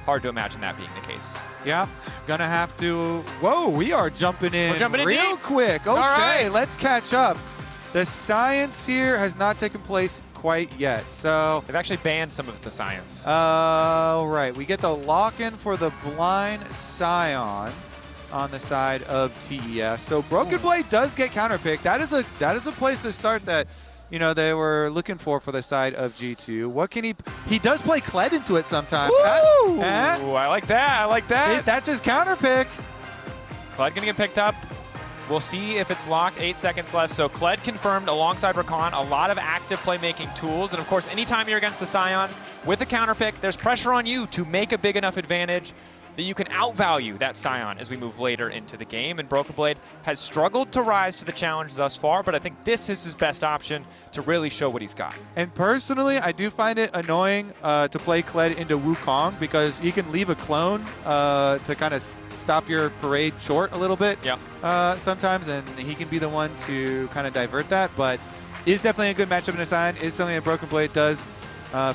hard to imagine that being the case. Yeah, gonna have to. Whoa, we are jumping in, real deep. quick. Okay, right. Let's catch up. The science here has not taken place quite yet, so They've actually banned some of the science. right, we get the lock-in for the blind Sion on the side of TES. So BrokenBlade does get counterpicked. That is a place to start that, you know, they were looking for the side of G2. What can he does play Kled into it sometimes. Ooh, I like that. I like that. That's his counterpick. Kled gonna get picked up. We'll see if it's locked. 8 seconds left. So Kled confirmed alongside Rakan. A lot of active playmaking tools. And of course, anytime you're against the Sion with a counterpick, there's pressure on you to make a big enough advantage that you can outvalue that Sion as we move later into the game. And BrokenBlade has struggled to rise to the challenge thus far, but I think this is his best option to really show what he's got. And personally, I do find it annoying to play Kled into Wukong because he can leave a clone to kind of stop your parade short a little bit sometimes, and he can be the one to kind of divert that, but is definitely a good matchup in a Sion, is something that BrokenBlade does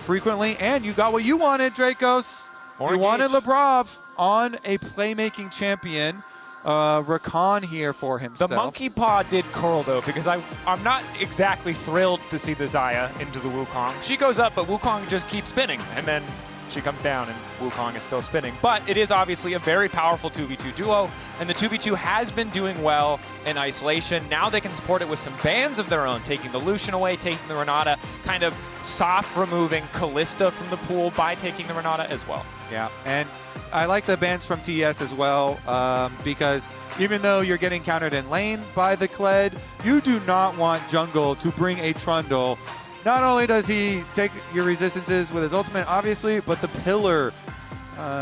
frequently, and you got what you wanted, Dracos. You wanted Labrov on a playmaking champion. Rakan here for himself. The monkey paw did curl though, because I'm not exactly thrilled to see the Xayah into the Wukong. She goes up, but Wukong just keeps spinning, and then she comes down and Wukong is still spinning. But it is obviously a very powerful 2v2 duo, and the 2v2 has been doing well in isolation. Now they can support it with some bans of their own, taking the Lucian away, taking the Renata, kind of soft removing Kalista from the pool by taking the Renata as well. Yeah, and I like the bans from TES as well, because even though you're getting countered in lane by the Kled, you do not want jungle to bring a Trundle. Not only does he take your resistances with his ultimate, obviously, but the pillar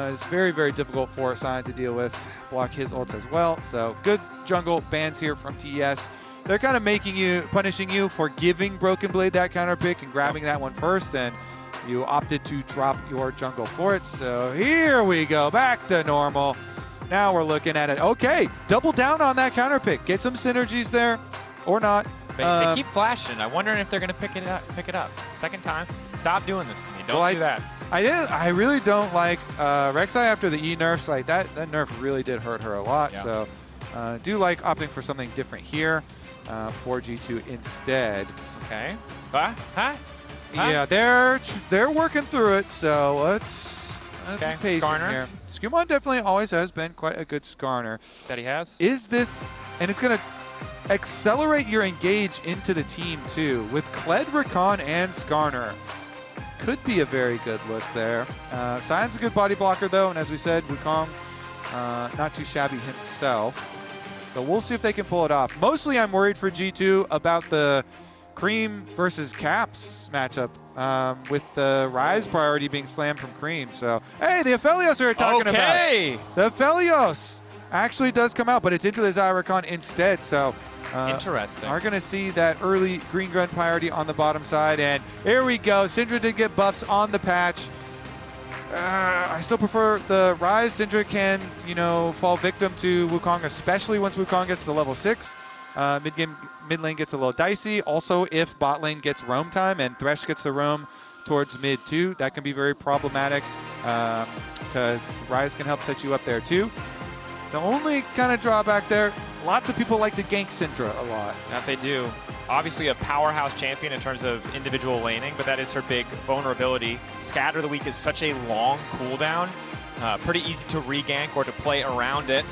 is very, very difficult for Sion to deal with. Block his ults as well. So good jungle bans here from TES. They're kind of punishing you for giving BrokenBlade that counter pick and grabbing that one first, and you opted to drop your jungle for it. So here we go, back to normal. Now we're looking at it. Okay, double down on that counter pick. Get some synergies there, or not. They keep flashing. I'm wondering if they're going to pick it up. Second time. Stop doing this to me. Don't do that. I really don't like Rek'Sai after the E nerfs. Like that nerf really did hurt her a lot. Yeah. So do like opting for something different here for G2 instead. Okay. Yeah, they're working through it. So let's be patient Skarner here. SkewMond definitely always has been quite a good Skarner. That he has. Is this, and it's going to accelerate your engage into the team too with Kled, Rakan, and Skarner. Could be a very good look there. Sion's a good body blocker though, and as we said, Wukong not too shabby himself. So we'll see if they can pull it off. Mostly I'm worried for G2 about the Creme versus Caps matchup with the Ryze priority being slammed from Creme. So, hey, the Aphelios we were talking about. The Aphelios actually does come out, but it's into the Xayah Rakan instead. So interesting. Are going to see that early green grunt priority on the bottom side. And here we go. Syndra did get buffs on the patch. I still prefer the Ryze. Syndra can, fall victim to Wukong, especially once Wukong gets to level 6. Mid lane gets a little dicey. Also, if bot lane gets roam time and Thresh gets the roam towards mid too, that can be very problematic because Ryze can help set you up there too. The only kind of drawback there, lots of people like to gank Syndra a lot. That they do. Obviously a powerhouse champion in terms of individual laning, but that is her big vulnerability. Scatter the Weak is such a long cooldown. Pretty easy to re-gank or to play around it.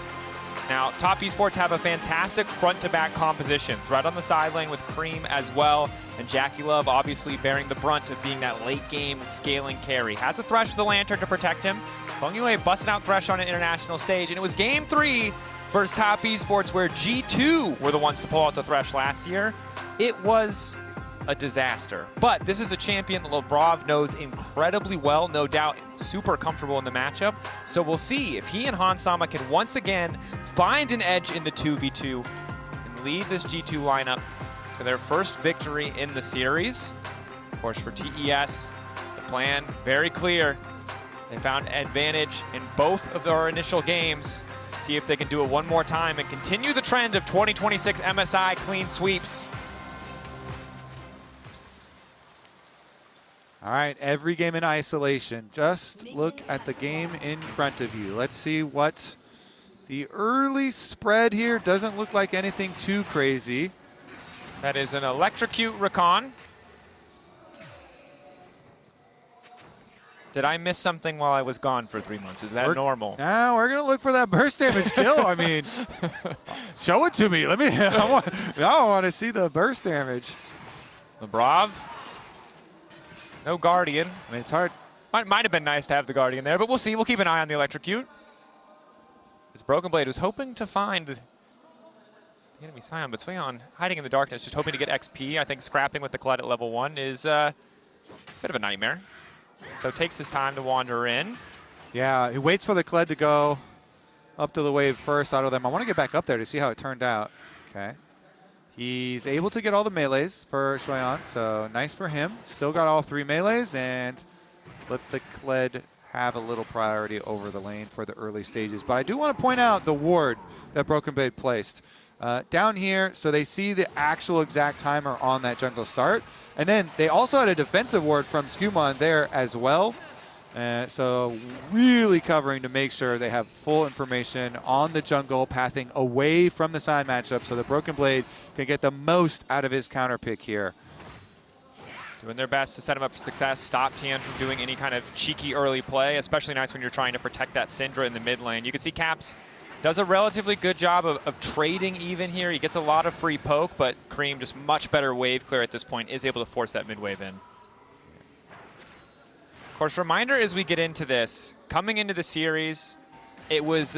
Now, Top Esports have a fantastic front-to-back composition. Thread on the side lane with Creme as well, and JackeyLove obviously bearing the brunt of being that late-game scaling carry. Has a Thresh with a Lantern to protect him. fengyue busting out Thresh on an international stage, and it was Game 3 versus Top Esports where G2 were the ones to pull out the Thresh last year. It was a disaster. But this is a champion that Labrov knows incredibly well, no doubt super comfortable in the matchup. So we'll see if he and Hansama can once again find an edge in the 2v2 and lead this G2 lineup to their first victory in the series. Of course, for TES, the plan very clear. They found advantage in both of their initial games. See if they can do it one more time and continue the trend of 2026 MSI clean sweeps. All right, every game in isolation. Just look at the game in front of you. Let's see what the early spread here doesn't look like anything too crazy. That is an electrocute Rakan. Did I miss something while I was gone for 3 months? Is that normal? No, we're going to look for that burst damage kill. I mean, show it to me. I want to see the burst damage. Labrov. No Guardian. I mean, it's hard. Might have been nice to have the Guardian there, but we'll see. We'll keep an eye on the electrocute. As BrokenBlade was hoping to find the enemy Sion, but Sion hiding in the darkness, just hoping to get XP. I think scrapping with the Kled at level 1 is a bit of a nightmare. So takes his time to wander in. Yeah, he waits for the Kled to go up to the wave first out of them. I want to get back up there to see how it turned out. Okay. He's able to get all the melees for ZUIAN, so nice for him. Still got all 3 melees, and let the Kled have a little priority over the lane for the early stages. But I do want to point out the ward that BrokenBlade placed. Down here, so they see the actual exact timer on that jungle start. And then they also had a defensive ward from SkewMond there as well. So really covering to make sure they have full information on the jungle, pathing away from the Sion matchup so that BrokenBlade can get the most out of his counter pick here. Doing their best to set him up for success, stop Tian from doing any kind of cheeky early play, especially nice when you're trying to protect that Syndra in the mid lane. You can see Caps does a relatively good job of trading even here. He gets a lot of free poke, but Creme, just much better wave clear at this point, is able to force that mid wave in. Of course, reminder as we get into this, coming into the series, it was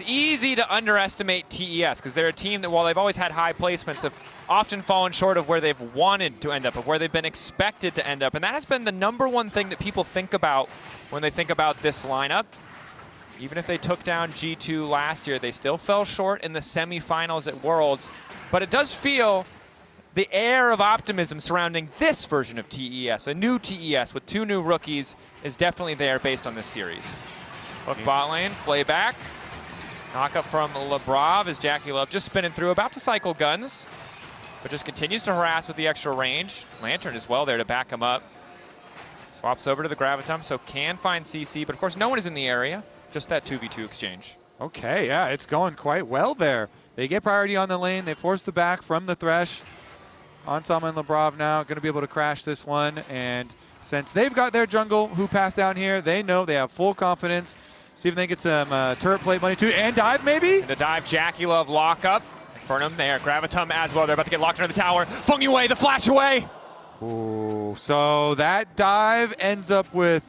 easy to underestimate TES because they're a team that, while they've always had high placements, have often fallen short of where they've wanted to end up, of where they've been expected to end up. And that has been the #1 thing that people think about when they think about this lineup. Even if they took down G2 last year, they still fell short in the semifinals at Worlds. But it does feel the air of optimism surrounding this version of TES, a new TES with 2 new rookies, is definitely there based on this series. Hook bot lane, play back. Knock up from Labrov as JackeyLove just spinning through, about to cycle guns, but just continues to harass with the extra range. Lantern as well there to back him up. Swaps over to the Gravitum, so can find CC, but of course no one is in the area. Just that 2v2 exchange. Okay, yeah, it's going quite well there. They get priority on the lane. They force the back from the Thresh. Ansama and Labrov now going to be able to crash this one. And since they've got their jungle who path down here, they know they have full confidence. See if they get some turret plate money too. And dive maybe? And the dive, JackeyLove lock up. Infernum there, Gravitum as well. They're about to get locked under the tower. fengyue, the flash away. Ooh, so that dive ends up with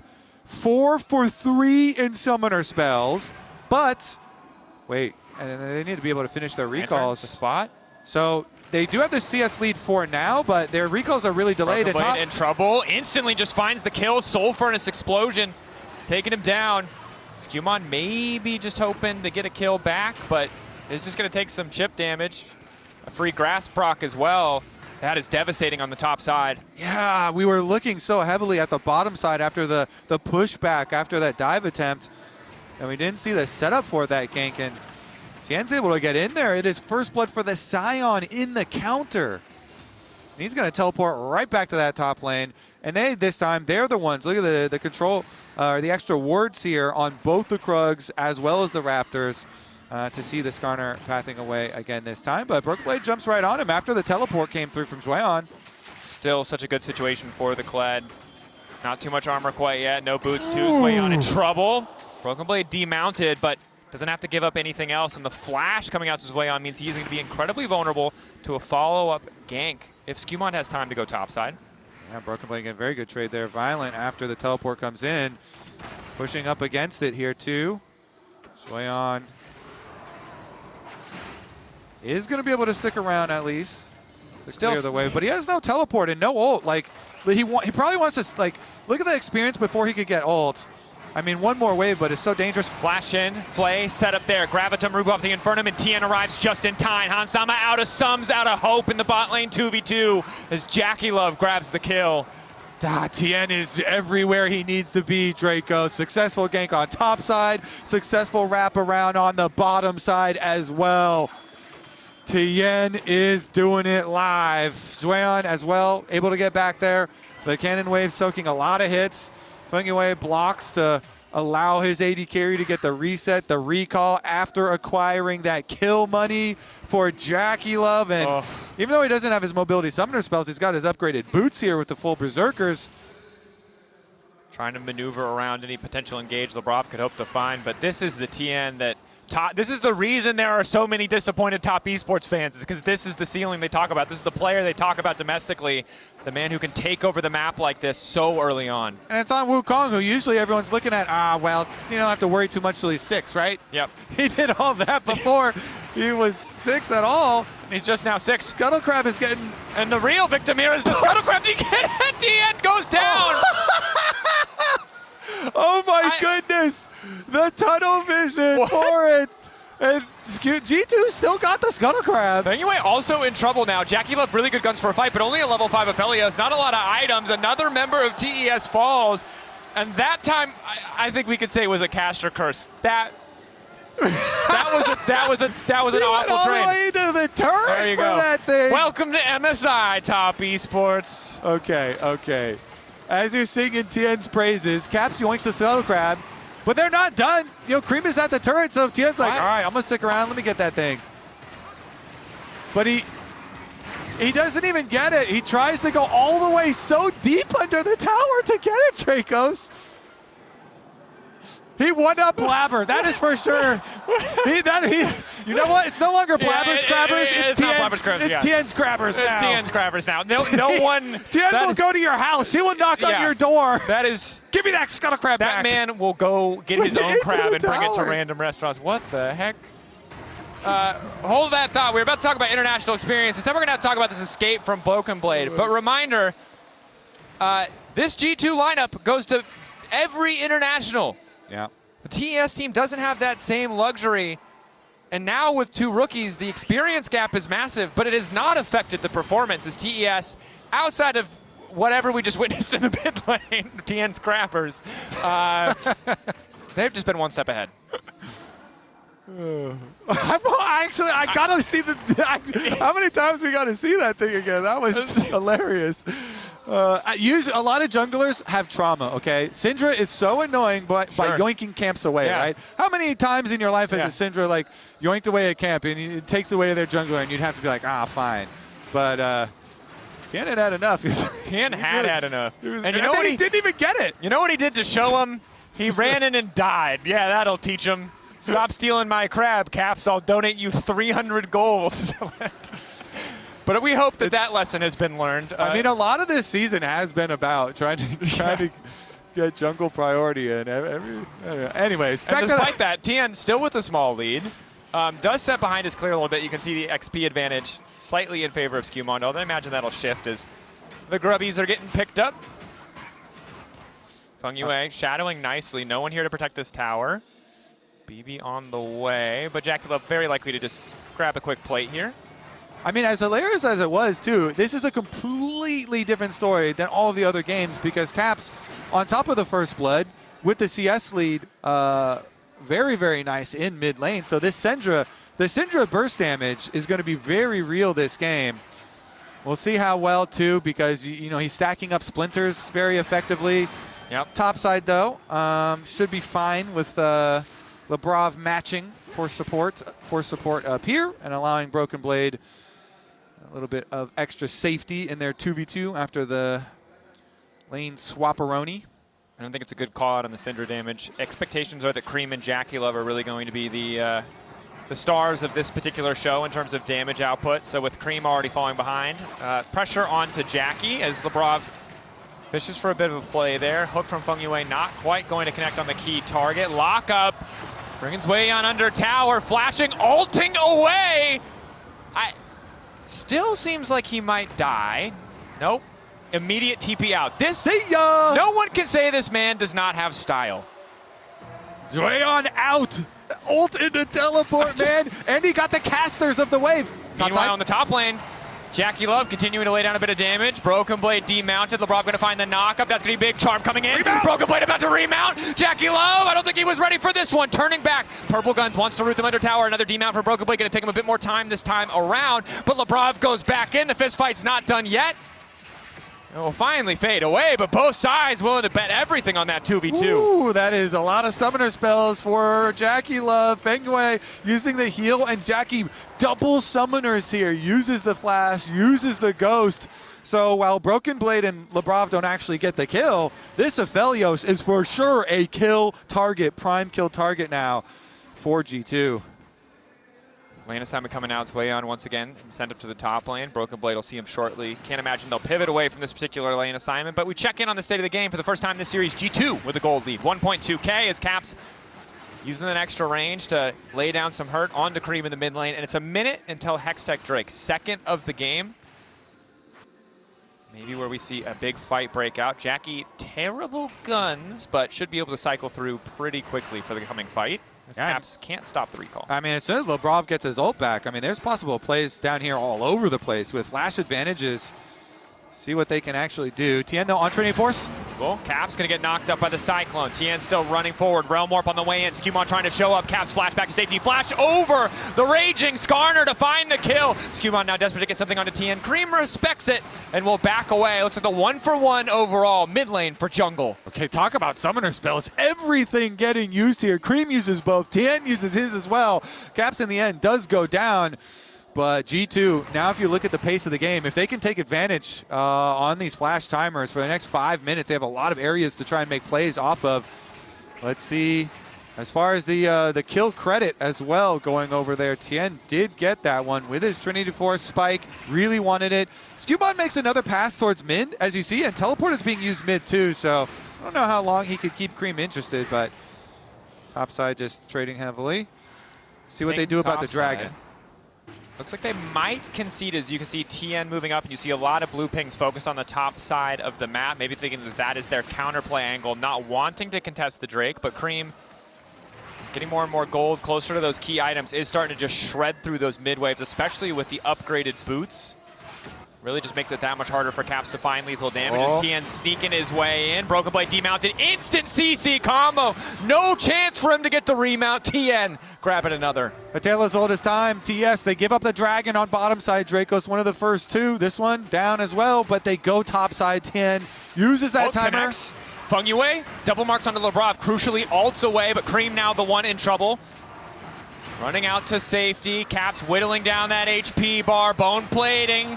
4 for 3 in summoner spells, but wait, and they need to be able to finish their recalls. The spot. So they do have the CS lead for now, but their recalls are really delayed. BrokenBlade in trouble, instantly just finds the kill. Soul Furnace explosion, taking him down. SkewMond maybe just hoping to get a kill back, but it's just going to take some chip damage. A free grass proc as well. That is devastating on the top side. Yeah, we were looking so heavily at the bottom side after the pushback, after that dive attempt, and we didn't see the setup for that gank, and Tian's able to get in there. It is first blood for the Sion in the counter. And he's going to teleport right back to that top lane, and this time, they're the ones. Look at the control, the extra wards here on both the Krugs as well as the Raptors. To see the Skarner pathing away again this time. But BrokenBlade jumps right on him after the teleport came through from ZUIAN. Still such a good situation for the Kled. Not too much armor quite yet. No boots too. ZUIAN in trouble. BrokenBlade demounted, but doesn't have to give up anything else. And the flash coming out to ZUIAN means he's going to be incredibly vulnerable to a follow-up gank if SkewMond has time to go topside. Yeah, BrokenBlade getting a very good trade there. Violent after the teleport comes in. Pushing up against it here too. ZUIAN is going to be able to stick around at least to clear the wave, but he has no teleport and no ult. Like he probably wants to look at the experience before he could get ult. I mean, one more wave, but it's so dangerous. Flash in, Flay set up there. Gravitum, Rubo up the Infernum, and Tian arrives just in time. Hansama out of sums, out of hope in the bot lane 2v2 as JackeyLove grabs the kill. Tian is everywhere he needs to be, Draco. Successful gank on top side, successful wrap around on the bottom side as well. Tian is doing it live. ZUIAN as well, able to get back there. The cannon wave soaking a lot of hits. fengyue blocks to allow his AD carry to get the reset, the recall after acquiring that kill money for JackeyLove. And even though he doesn't have his mobility summoner spells, he's got his upgraded boots here with the full berserkers. Trying to maneuver around any potential engage Labrov could hope to find, but this is the Tian that this is the reason there are so many disappointed top esports fans, is because this is the ceiling they talk about. This is the player they talk about domestically, the man who can take over the map like this so early on. And it's on Wukong, who usually everyone's looking at, well, you don't have to worry too much till he's 6, right? Yep. He did all that before he was 6 at all. He's just now 6. Scuttle Crab is getting... And the real victim here is the Scuttle Crab. Tian goes down! Oh my goodness! The tunnel vision for it! And G2 still got the Scuttle Crab. fengyue also in trouble now. JackeyLove really good guns for a fight, but only a level 5 Aphelios. Not a lot of items. Another member of TES falls. And that time, I think we could say was a caster curse. That was an awful all trade. the way to the turret There you for go. that thing. Welcome to MSI, top esports. Okay. As you're singing Tian's praises, Caps yoinks the Scuttle Crab, but they're not done. You know, Creme is at the turret, so Tian's like, all right, I'm gonna stick around. Let me get that thing. But he doesn't even get it. He tries to go all the way so deep under the tower to get it, Dracos. He won up Blabber, that is for sure. You know what? It's no longer Blabber's Crabbers. It's Tian's Crabbers now. It's Tian's Crabbers now. No one. Tian will go to your house. He will knock on your door. That is. Give me that Scuttle Crab back. That man will go get his own crab and bring it to tower. random restaurants. What the heck? Hold that thought. We're about to talk about international experiences. Then we're going to have to talk about this escape from BrokenBlade. But reminder, this G2 lineup goes to every international. Yeah. The TES team doesn't have that same luxury. And now with 2 rookies, the experience gap is massive, but it has not affected the performance as TES, outside of whatever we just witnessed in the mid lane, Tian's Crabbers, they've just been one step ahead. I gotta see how many times we gotta see that thing again? That was hilarious. Usually, a lot of junglers have trauma, okay? Syndra is so annoying by yoinking camps away, right? How many times in your life has a Syndra like yoinked away a camp and it takes away their jungler and you'd have to be like, fine. But Tian had enough. Tian had enough. And you know what? He didn't even get it. You know what he did to show him? He ran in and died. Yeah, that'll teach him. Stop stealing my crab, Caps. I'll donate you 300 gold. But we hope that lesson has been learned. I mean, a lot of this season has been about trying to get jungle priority in. Anyways, back and despite that, Tian still with a small lead. Does set behind his clear a little bit. You can see the XP advantage slightly in favor of SkewMond, although I imagine that'll shift as the grubbies are getting picked up. fengyue shadowing nicely. No one here to protect this tower. BB on the way, but JackeyLove very likely to just grab a quick plate here. I mean, as hilarious as it was, too, this is a completely different story than all of the other games because Caps, on top of the first blood, with the CS lead, very, very nice in mid lane. So this the Syndra burst damage is going to be very real this game. We'll see how well, too, because, you know, he's stacking up splinters very effectively. Yep. Top side, though, should be fine with Labrov matching for support up here and allowing BrokenBlade a little bit of extra safety in their 2v2 after the lane swap-a-roni. I don't think it's a good call out on the Syndra damage. Expectations are that Creme and JackeyLove are really going to be the stars of this particular show in terms of damage output. So with Creme already falling behind, pressure onto Jackie as Labrov fishes for a bit of a play there. Hook from fengyue not quite going to connect on the key target. Lock up, bringing ZUIAN under tower, flashing, ulting away. Still seems like he might die. Nope. Immediate TP out. See ya! No one can say this man does not have style. ZUIAN out! Ult into teleport, man! And he got the casters of the wave. Meanwhile, on the top lane, JackeyLove continuing to lay down a bit of damage. BrokenBlade demounted. Labrov going to find the knockup. That's going to be big. Charm coming in. BrokenBlade about to remount. JackeyLove, I don't think he was ready for this one. Turning back. Purple Guns wants to root them under tower. Another demount for BrokenBlade. Going to take him a bit more time this time around. But Labrov goes back in. The fist fight's not done yet. It will finally fade away, but both sides willing to bet everything on that 2v2. Ooh, that is a lot of summoner spells for JackeyLove. fengyue using the heal, and Jackie double summoners here. Uses the flash, uses the ghost. So while BrokenBlade and Labrov don't actually get the kill, this Aphelios is for sure a kill target, prime kill target now for G2. Lane assignment coming out. ZUIAN once again sent up to the top lane. BrokenBlade will see him shortly. Can't imagine they'll pivot away from this particular lane assignment, but we check in on the state of the game for the first time this series. G2 with a gold lead. 1.2K as Caps using an extra range to lay down some hurt onto Creme in the mid lane, and it's a minute until Hextech Drake, second of the game. Maybe where we see a big fight break out. Jackie, terrible guns, but should be able to cycle through pretty quickly for the coming fight. As Caps can't stop the recall. I mean, as soon as Labrov gets his ult back, I mean, there's possible plays down here all over the place with flash advantages. See what they can actually do. Tian, though, on Trinity Force. Well, Caps going to get knocked up by the Cyclone. Tian still running forward. Realm Warp on the way in. SkewMond trying to show up. Caps flash back to safety. Flash over the raging Skarner to find the kill. SkewMond now desperate to get something onto Tian. Creme respects it and will back away. Looks like the 1-for-1 overall mid lane for jungle. Okay, talk about summoner spells. Everything getting used here. Creme uses both. Tian uses his as well. Caps in the end does go down. But G2, now if you look at the pace of the game, if they can take advantage on these flash timers for the next 5 minutes, they have a lot of areas to try and make plays off of. Let's see, as far as the kill credit as well going over there, Tian did get that one with his Trinity Force spike, really wanted it. SkewMond makes another pass towards mid, as you see, and teleport is being used mid too, so I don't know how long he could keep Creme interested, but topside just trading heavily. See what they do about the dragon. Looks like they might concede, as you can see Tian moving up, and you see a lot of blue pings focused on the top side of the map, maybe thinking that that is their counterplay angle, not wanting to contest the Drake, but Creme getting more and more gold closer to those key items is starting to just shred through those mid waves, especially with the upgraded boots. Really just makes it that much harder for Caps to find lethal damage. As Tian sneaking his way in. BrokenBlade demounted. Instant CC combo. No chance for him to get the remount. Tian grabbing another. A tale as old as time. TES, they give up the dragon on bottom side. Dracos, one of the first two. This one down as well, but they go top side. Tian uses that timer. Connects. fengyue, double marks onto Labrov. Crucially, ults away, but Creme now the one in trouble. Running out to safety. Caps whittling down that HP bar. Bone plating.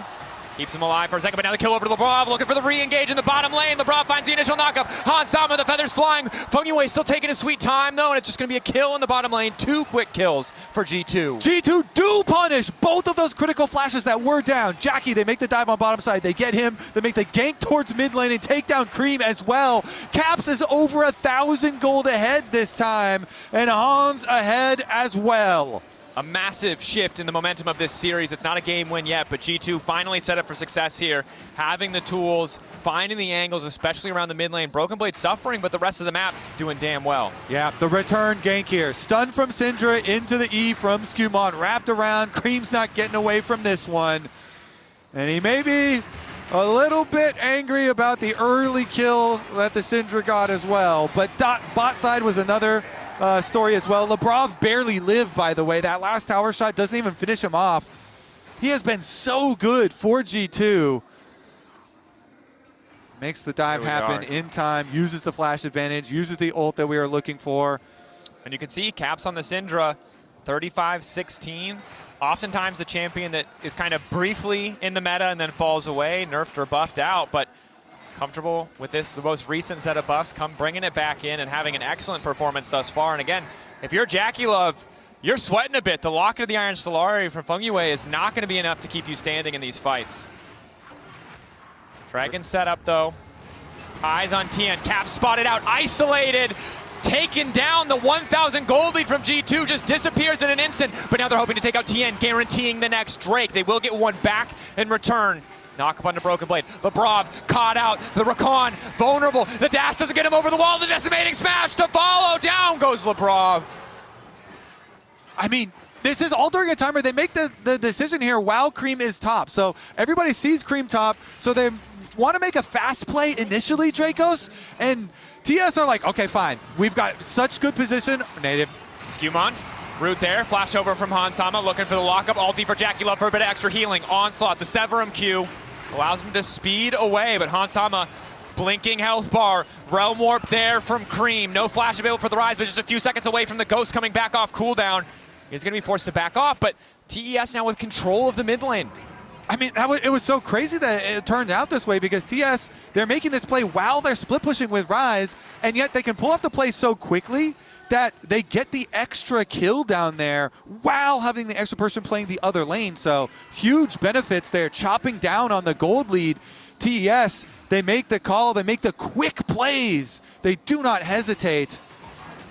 Keeps him alive for a second, but now the kill over to Labrov, looking for the re-engage in the bottom lane. Labrov finds the initial knockup. Hansama, the feathers flying. fengyue still taking his sweet time, though, and it's just going to be a kill in the bottom lane. 2 quick kills for G2. G2 do punish both of those critical flashes that were down. Jackie, they make the dive on bottom side. They get him. They make the gank towards mid lane and take down Creme as well. Caps is over 1,000 gold ahead this time, and Hans ahead as well. A massive shift in the momentum of this series. It's not a game win yet, but G2 finally set up for success here. Having the tools, finding the angles, especially around the mid lane. BrokenBlade suffering, but the rest of the map doing damn well. Yeah, the return gank here. Stun from Syndra into the E from SkewMond. Wrapped around. Creme's not getting away from this one. And he may be a little bit angry about the early kill that the Syndra got as well. But bot side was another story as well. Labrov barely lived, by the way. That last tower shot doesn't even finish him off. He has been so good for G2. Makes the dive happen in time, uses the flash advantage, uses the ult that we are looking for. And you can see Caps on the Syndra, 35-16. Oftentimes a champion that is kind of briefly in the meta and then falls away, nerfed or buffed out, but comfortable with this, the most recent set of buffs, bringing it back in and having an excellent performance thus far. And again, if you're JackeyLove, you're sweating a bit. The Locket of the Iron Solari from fengyue is not going to be enough to keep you standing in these fights. Dragon set up though. Eyes on Tian. Cap spotted out, isolated, taken down. The 1,000 gold lead from G2 just disappears in an instant. But now they're hoping to take out Tian, guaranteeing the next Drake. They will get one back in return. Knock up onto BrokenBlade. Labrov caught out. The Rakan vulnerable. The dash doesn't get him over the wall. The decimating smash to follow. Down goes Labrov. I mean, this is all during a timer. They make the decision here while Creme is top. So everybody sees Creme top. So they want to make a fast play initially, Dracos. And TS are like, okay, fine. We've got such good position. Native. SkewMond. Root there, flash over from Hansama, looking for the lockup. Ulti for JackeyLove for a bit of extra healing. Onslaught, the Severum Q. Allows him to speed away, but Hansama, blinking health bar. Realm Warp there from Creme. No flash available for the Ryze, but just a few seconds away from the Ghost coming back off cooldown. He's going to be forced to back off, but TES now with control of the mid lane. I mean, it was so crazy that it turned out this way because TS, they're making this play while they're split pushing with Ryze, and yet they can pull off the play so quickly that they get the extra kill down there while having the extra person playing the other lane. So huge benefits there, chopping down on the gold lead. TES, they make the call, they make the quick plays. They do not hesitate.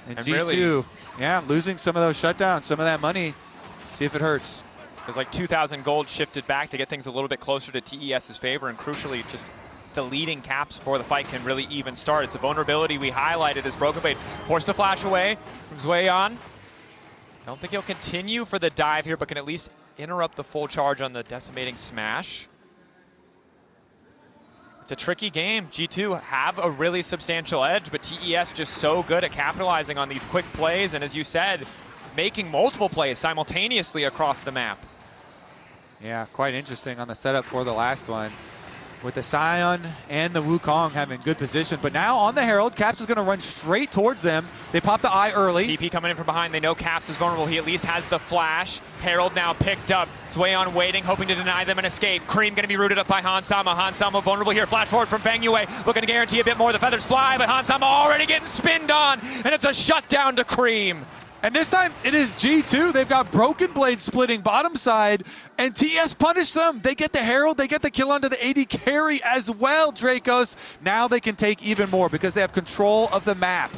And G2, really, yeah, losing some of those shutdowns, some of that money. See if it hurts. There's like 2,000 gold shifted back to get things a little bit closer to TES's favor, and crucially, just deleting caps before the fight can really even start. It's a vulnerability we highlighted as BrokenBlade forced to flash away from ZUIAN. Don't think he'll continue for the dive here, but can at least interrupt the full charge on the decimating smash. It's a tricky game. G2 have a really substantial edge, but TES just so good at capitalizing on these quick plays, and as you said, making multiple plays simultaneously across the map. Yeah, quite interesting on the setup for the last one, with the Sion and the Wukong having good position. But now on the Herald, Caps is going to run straight towards them. They pop the eye early. TP coming in from behind. They know Caps is vulnerable. He at least has the flash. Herald now picked up. ZUIAN waiting, hoping to deny them an escape. Creme going to be rooted up by Hansama. Hansama vulnerable here. Flash forward from fengyue. Looking to guarantee a bit more. The feathers fly, but Hansama already getting spinned on. And it's a shutdown to Creme. And this time it is G2. They've got BrokenBlade splitting bottom side, and TS punished them. They get the Herald, they get the kill onto the AD carry as well, Dracos. Now they can take even more because they have control of the map.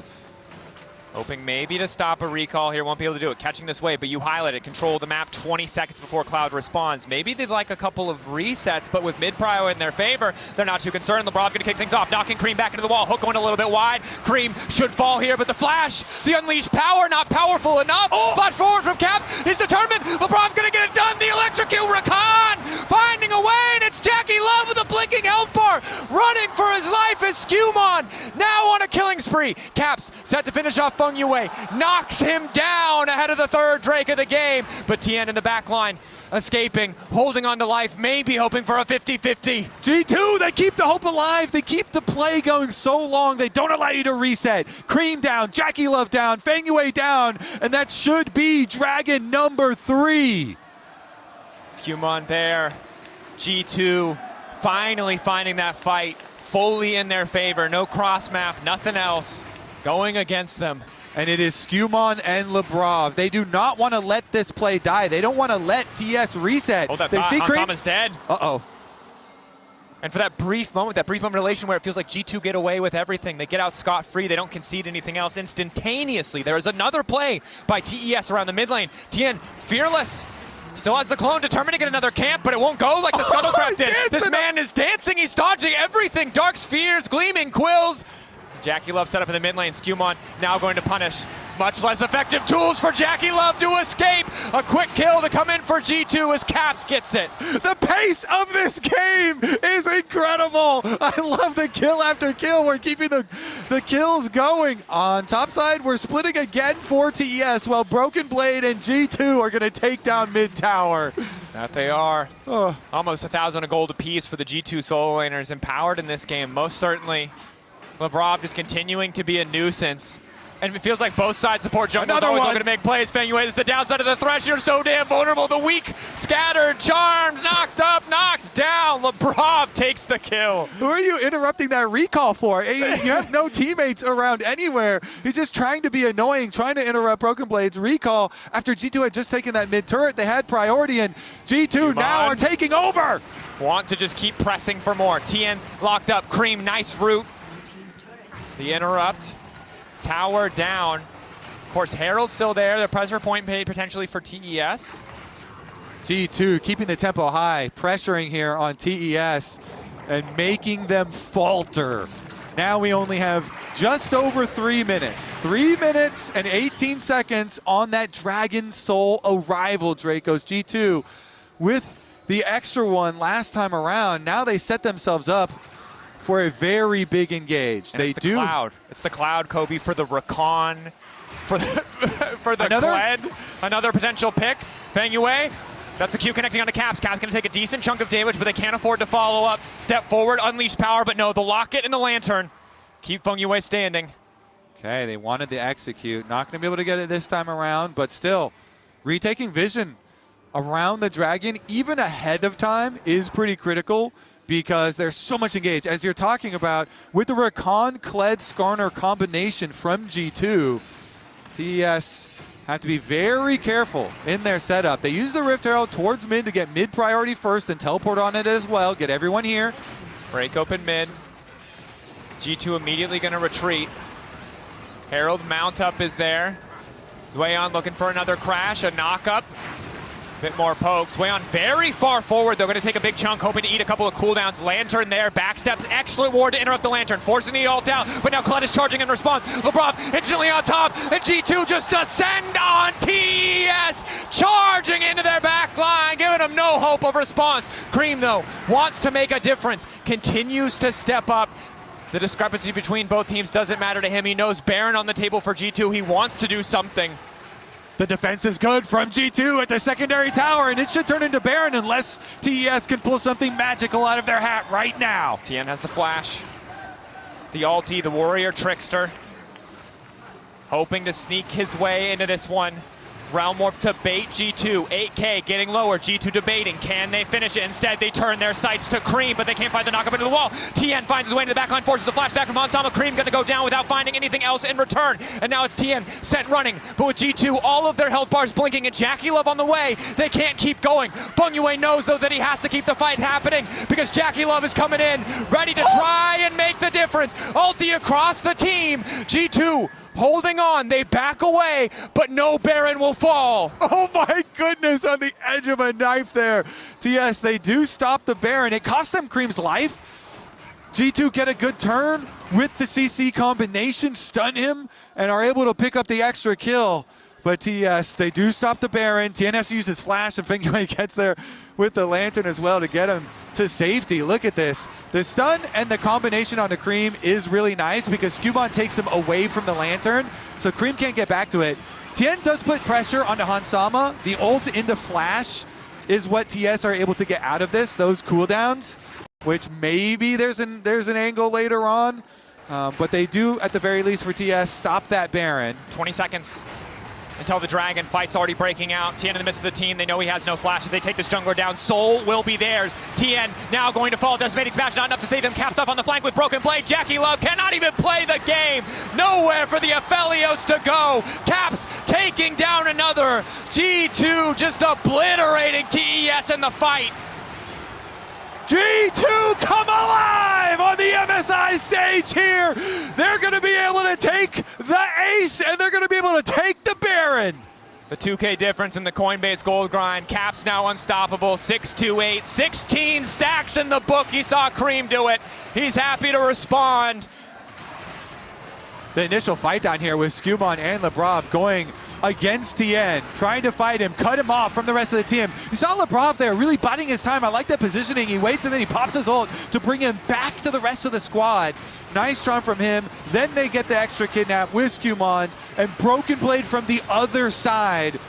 Hoping maybe to stop a recall here, won't be able to do it. Catching this wave, but you highlighted, control the map 20 seconds before Cloud responds. Maybe they'd like a couple of resets, but with mid-prio in their favor, they're not too concerned. Labrov gonna kick things off, knocking Creme back into the wall. Hook going a little bit wide. Creme should fall here, but the flash, the unleashed power, not powerful enough. Oh. Flash forward from Caps, he's determined. Labrov gonna get it done. The electrocute, Rakan finding a way, and it's JackeyLove with a blinking health bar, running for his life as SkewMond now on a killing spree. Caps set to finish off fengyue, knocks him down ahead of the third Drake of the game, but Tian in the back line, escaping, holding on to life, maybe hoping for a 50-50. G2, they keep the hope alive. They keep the play going so long. They don't allow you to reset. Creme down, JackeyLove down, fengyue down, and that should be Dragon number 3. SkewMond there. G2 finally finding that fight fully in their favor. No cross map, nothing else going against them. And it is SkewMond and Labrov. They do not want to let this play die. They don't want to let TS reset. Hold that they thought. see Creme is dead. Uh-oh. And for that brief moment of relation where it feels like G2 get away with everything, they get out scot-free, they don't concede anything else instantaneously. There is another play by TES around the mid lane. Tian, fearless. Still has the clone, determined to get another camp, but it won't go like the Scuttlecraft did. This man is dancing, he's dodging everything. Dark spheres, gleaming quills. JackeyLove set up in the mid lane. SkewMond now going to punish. Much less effective tools for JackeyLove to escape. A quick kill to come in for G2 as Caps gets it. The pace of this game is incredible. I love the kill after kill. We're keeping the kills going. On top side, we're splitting again for TES while BrokenBlade and G2 are going to take down mid tower. That they are. Oh. Almost 1,000 of gold apiece for the G2 solo laners empowered in this game, most certainly. Labrov just continuing to be a nuisance. And it feels like both sides support jungle. Always looking to make plays. fengyue is the downside of the Thresh. You're so damn vulnerable. The weak, scattered, charmed, knocked up, knocked down. Labrov takes the kill. Who are you interrupting that recall for? You have no teammates around anywhere. He's just trying to be annoying, trying to interrupt BrokenBlade's recall after G2 had just taken that mid turret. They had priority, and G2 now are taking over. Want to just keep pressing for more. Tian locked up. Creme, nice route. The interrupt. Tower down. Of course, Herald's still there. The pressure point potentially for TES. G2 keeping the tempo high, pressuring here on TES and making them falter. Now we only have just over 3 minutes. 3 minutes and 18 seconds on that Dragon Soul arrival, Dracos. G2 with the extra one last time around. Now they set themselves up for a very big engage. And it's the Cloud. It's the Cloud, Kobe, for the Rakan, for the Kled. Another potential pick. fengyue That's the Q connecting onto Caps. Caps gonna take a decent chunk of damage, but they can't afford to follow up. Step forward, unleash power, but no, the locket and the lantern keep fengyue standing. Okay, they wanted to execute. Not going to be able to get it this time around, but still, retaking vision around the dragon, even ahead of time, is pretty critical because there's so much engaged. As you're talking about, with the Rakan, Kled, Skarner combination from G2, TES have to be very careful in their setup. They use the Rift Herald towards mid to get mid priority first and teleport on it as well. Get everyone here. Break open mid. G2 immediately going to retreat. Herald mount up is there. ZUIAN looking for another crash, a knock up. Bit more pokes. ZUIAN very far forward. They're going to take a big chunk, hoping to eat a couple of cooldowns. Lantern there, backsteps, excellent ward to interrupt the Lantern, forcing the ult out, but now Kled is charging in response. Labrov instantly on top, and G2 just descend on TES, charging into their back line, giving them no hope of response. Creme, though, wants to make a difference, continues to step up. The discrepancy between both teams doesn't matter to him. He knows Baron on the table for G2. He wants to do something. The defense is good from G2 at the secondary tower, and it should turn into Baron unless TES can pull something magical out of their hat right now. Tian has the flash. The ulti, the warrior trickster. Hoping to sneak his way into this one. Realm Warp to bait G2, 8K getting lower, G2 debating, can they finish it? Instead they turn their sights to Creme, but they can't find the knock up into the wall. Tian finds his way into the backline, forces a flashback from Ensemble. Creme gonna go down without finding anything else in return. And now it's Tian sent running, but with G2, all of their health bars blinking and JackeyLove on the way, they can't keep going. fengyue knows though that he has to keep the fight happening because JackeyLove is coming in, ready to try and make the difference. Ulti across the team, G2 holding on, they back away, but no Baron will fall. Oh my goodness, on the edge of a knife there. TES, they do stop the Baron. It cost them Creme's life. G2 get a good turn with the CC combination, stun him, and are able to pick up the extra kill. But TES, they do stop the Baron. Tian has to use his flash, and fengyue gets there with the Lantern as well to get him to safety. Look at this. The stun and the combination on the Creme is really nice because SkewMond takes him away from the Lantern, so Creme can't get back to it. Tian does put pressure onto Hansama. The ult into flash is what TES are able to get out of this, those cooldowns, which maybe there's an angle later on. But they do, at the very least for TES, stop that Baron. 20 seconds until the Dragon fight's already breaking out. Tian in the midst of the team, they know he has no flash. If they take this jungler down, Soul will be theirs. Tian now going to fall, decimating smash, not enough to save him. Caps off on the flank with BrokenBlade. JackeyLove cannot even play the game. Nowhere for the Aphelios to go. Caps taking down another. G2 just obliterating TES in the fight. G2 come alive on the MSI stage here. They're going to be able to take the ace, and they're going to be able to take the Baron. The 2K difference in the Coinbase gold grind. Caps now unstoppable, 6-2-8, 16 stacks in the book. He saw Creme do it. He's happy to respond. The initial fight down here with SkewMond and Labrov going against Tian, trying to fight him, cut him off from the rest of the team. You saw Labrov there really biding his time. I like that positioning. He waits and then he pops his ult to bring him back to the rest of the squad. Nice charm from him. Then they get the extra kidnap with SkewMond, and BrokenBlade from the other side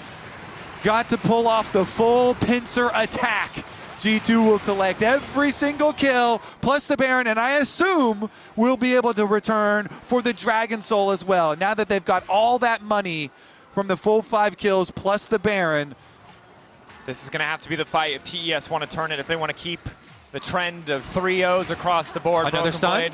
got to pull off the full pincer attack. G2 will collect every single kill, plus the Baron, and I assume will be able to return for the Dragon Soul as well. Now that they've got all that money from the full 5 kills plus the Baron. This is going to have to be the fight if TES want to turn it, if they want to keep the trend of 3-0s across the board. Another stun.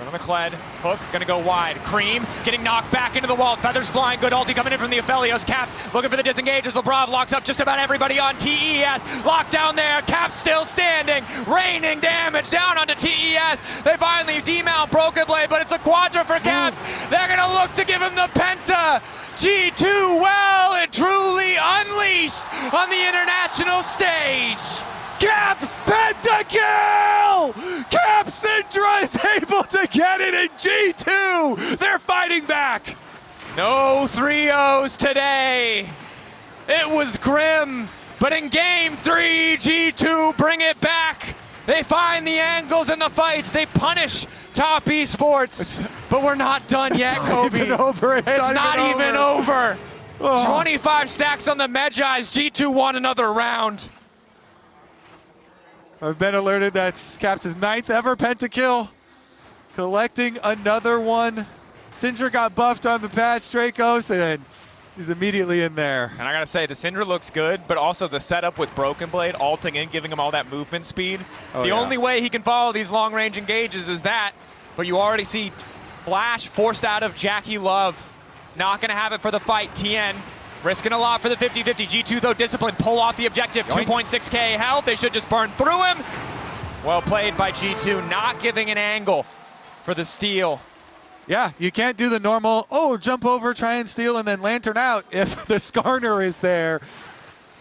Another Kled. Hook going to go wide. Creme getting knocked back into the wall. Feathers flying. Good ulti coming in from the Aphelios. Caps looking for the disengage as Labrov locks up just about everybody on TES. Locked down there. Caps still standing. Raining damage down onto TES. They finally demount BrokenBlade, but it's a quadra for Caps. They're going to look to give him the penta. G2 well and truly unleashed on the international stage. Caps pentakill! Cap Syndra is able to get it in G2! They're fighting back! No 3-0s today. It was grim, but in game 3, G2 bring it back. They find the angles in the fights. They punish Top Esports, but we're not done yet, Kobe. It's not even over. Oh. 25 stacks on the Medjais. G2 won another round. I've been alerted that's Caps' 9th ever pentakill. Collecting another one. Syndra got buffed on the patch, Dracos, and he's immediately in there. And I gotta say, the Syndra looks good, but also the setup with BrokenBlade, ulting in, giving him all that movement speed. The only way he can follow these long-range engages is that, but you already see Flash forced out of JackeyLove. Not gonna have it for the fight. Tian risking a lot for the 50-50. G2 though, disciplined, pull off the objective. 2.6k health, they should just burn through him. Well played by G2, not giving an angle for the steal. Yeah, you can't do the normal, jump over, try and steal, and then lantern out if the Skarner is there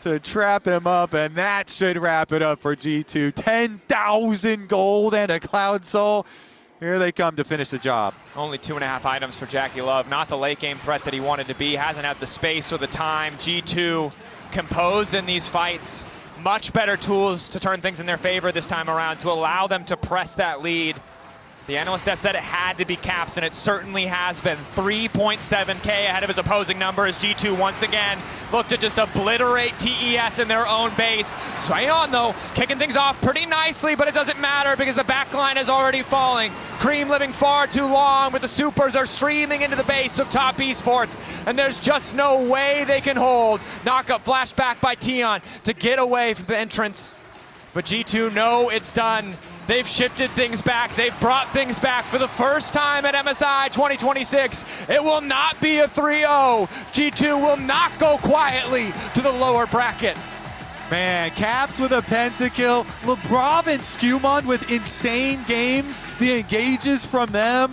to trap him up, and that should wrap it up for G2. 10,000 gold and a Cloud Soul. Here they come to finish the job. Only 2.5 items for JackeyLove. Not the late game threat that he wanted to be. Hasn't had the space or the time. G2 composed in these fights. Much better tools to turn things in their favor this time around to allow them to press that lead. The analyst has said it had to be Caps, and it certainly has been. 3.7k ahead of his opposing number as G2 once again look to just obliterate TES in their own base. Sion, though, kicking things off pretty nicely, but it doesn't matter because the backline is already falling. Creme living far too long, but the supers are streaming into the base of Top Esports, and there's just no way they can hold. Knockup flashback by Tian to get away from the entrance. But G2 know it's done. They've shifted things back. They've brought things back for the first time at MSI 2026. It will not be a 3-0. G2 will not go quietly to the lower bracket. Man, Caps with a pentakill. Labrov and SkewMond with insane games. The engages from them.